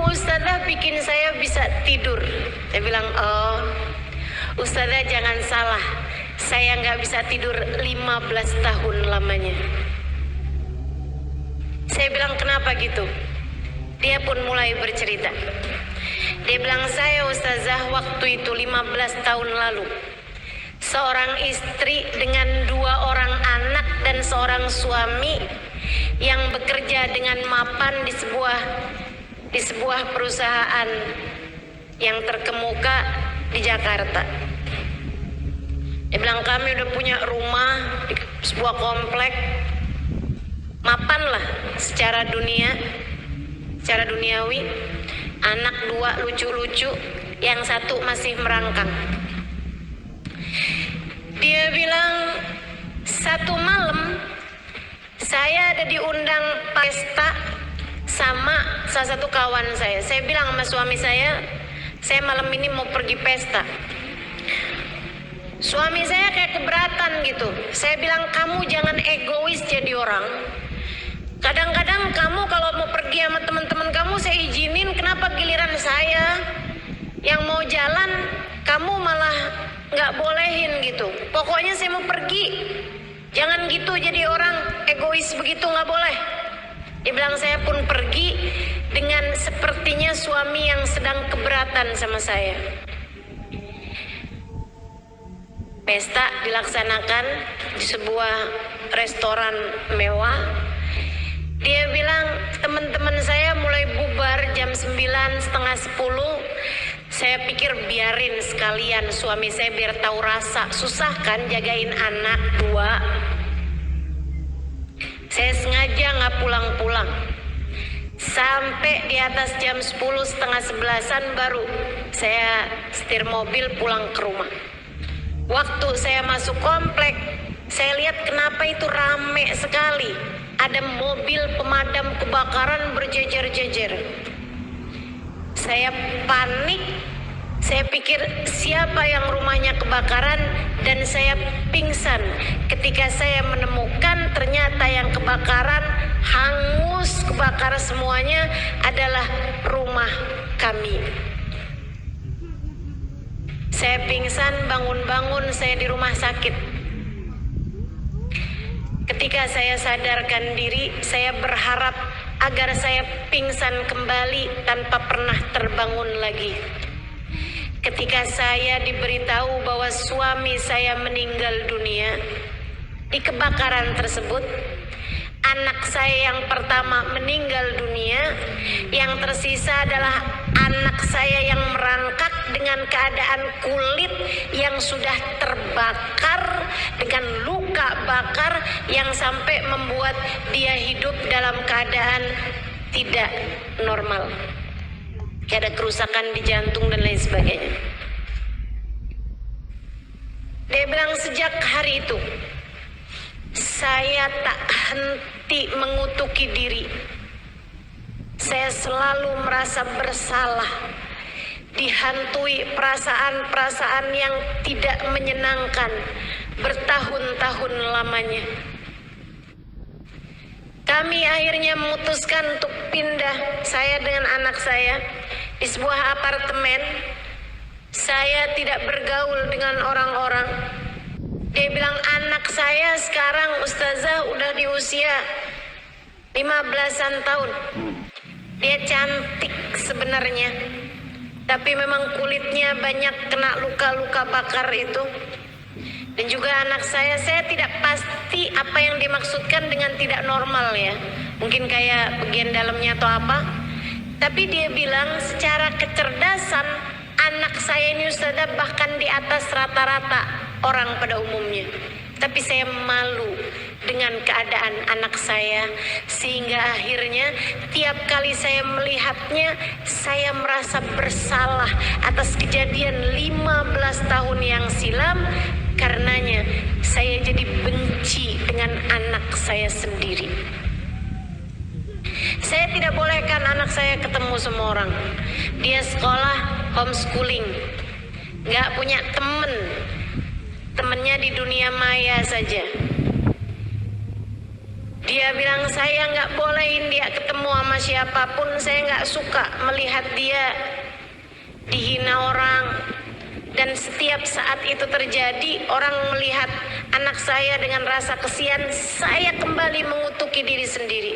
Ustazah bikin saya bisa tidur. Saya bilang, oh Ustazah jangan salah, saya nggak bisa tidur 15 tahun lamanya. Saya bilang, kenapa gitu? Dia pun mulai bercerita. Dia bilang, saya Ustazah waktu itu 15 tahun lalu, seorang istri dengan 2 orang anak dan seorang suami yang bekerja dengan mapan di sebuah perusahaan yang terkemuka di Jakarta. Dia bilang, kami udah punya rumah di sebuah komplek, mapan lah secara duniawi, anak 2 lucu-lucu, yang 1 masih merangkang. Dia bilang, satu malam saya ada diundang pesta sama salah satu kawan saya. Saya bilang sama suami saya malam ini mau pergi pesta. Suami saya kayak keberatan gitu. Saya bilang, kamu jangan egois jadi orang. Kadang-kadang kamu kalau mau pergi sama teman-teman kamu saya izinin, kenapa giliran saya yang mau jalan kamu malah nggak bolehin gitu. Pokoknya saya mau pergi, jangan gitu jadi orang egois begitu, nggak boleh. Dia bilang, saya pun pergi dengan sepertinya suami yang sedang keberatan sama saya. Pesta dilaksanakan di sebuah restoran mewah. Dia bilang, teman-teman saya mulai bubar jam 9:30. Saya pikir biarin sekalian suami saya biar tahu rasa. Susah kan jagain anak 2. Saya sengaja nggak pulang-pulang. Sampai di atas jam 10:30 baru saya setir mobil pulang ke rumah. Waktu saya masuk komplek, saya lihat kenapa itu rame sekali. Ada mobil pemadam kebakaran berjejer-jejer. Saya panik. Saya pikir siapa yang rumahnya kebakaran, dan saya pingsan ketika saya menemukan ternyata yang kebakaran, hangus, kebakaran semuanya adalah rumah kami. Saya pingsan, bangun-bangun saya di rumah sakit. Ketika saya sadarkan diri, saya berharap agar saya pingsan kembali tanpa pernah terbangun lagi. Ketika saya diberitahu bahwa suami saya meninggal dunia di kebakaran tersebut, anak saya yang pertama meninggal dunia, yang tersisa adalah anak saya yang merangkak dengan keadaan kulit yang sudah terbakar dengan luka bakar yang sampai membuat dia hidup dalam keadaan tidak normal. Kayak ada kerusakan di jantung dan lain sebagainya. Dia bilang, sejak hari itu saya tak henti mengutuki diri. Saya selalu merasa bersalah, dihantui perasaan-perasaan yang tidak menyenangkan bertahun-tahun lamanya. Kami akhirnya memutuskan untuk pindah, saya dengan anak saya, di sebuah apartemen. Saya tidak bergaul dengan orang-orang. Dia bilang, anak saya sekarang Ustazah udah di usia 15-an tahun. Dia cantik sebenarnya, tapi memang kulitnya banyak kena luka-luka bakar itu. Dan juga anak saya tidak pasti apa yang dimaksudkan dengan tidak normal ya. Mungkin kayak bagian dalamnya atau apa. Tapi dia bilang secara kecerdasan anak saya ini Ustazah bahkan di atas rata-rata orang pada umumnya. Tapi saya malu dengan keadaan anak saya, sehingga akhirnya tiap kali saya melihatnya saya merasa bersalah atas kejadian 15 tahun yang silam. Karenanya saya jadi benci dengan anak saya sendiri. Saya tidak bolehkan anak saya ketemu semua orang. Dia sekolah homeschooling, gak punya temennya di dunia maya saja. Dia bilang saya nggak bolehin dia ketemu sama siapapun, saya nggak suka melihat dia dihina orang. Dan setiap saat itu terjadi, orang melihat anak saya dengan rasa kesian, saya kembali mengutuki diri sendiri.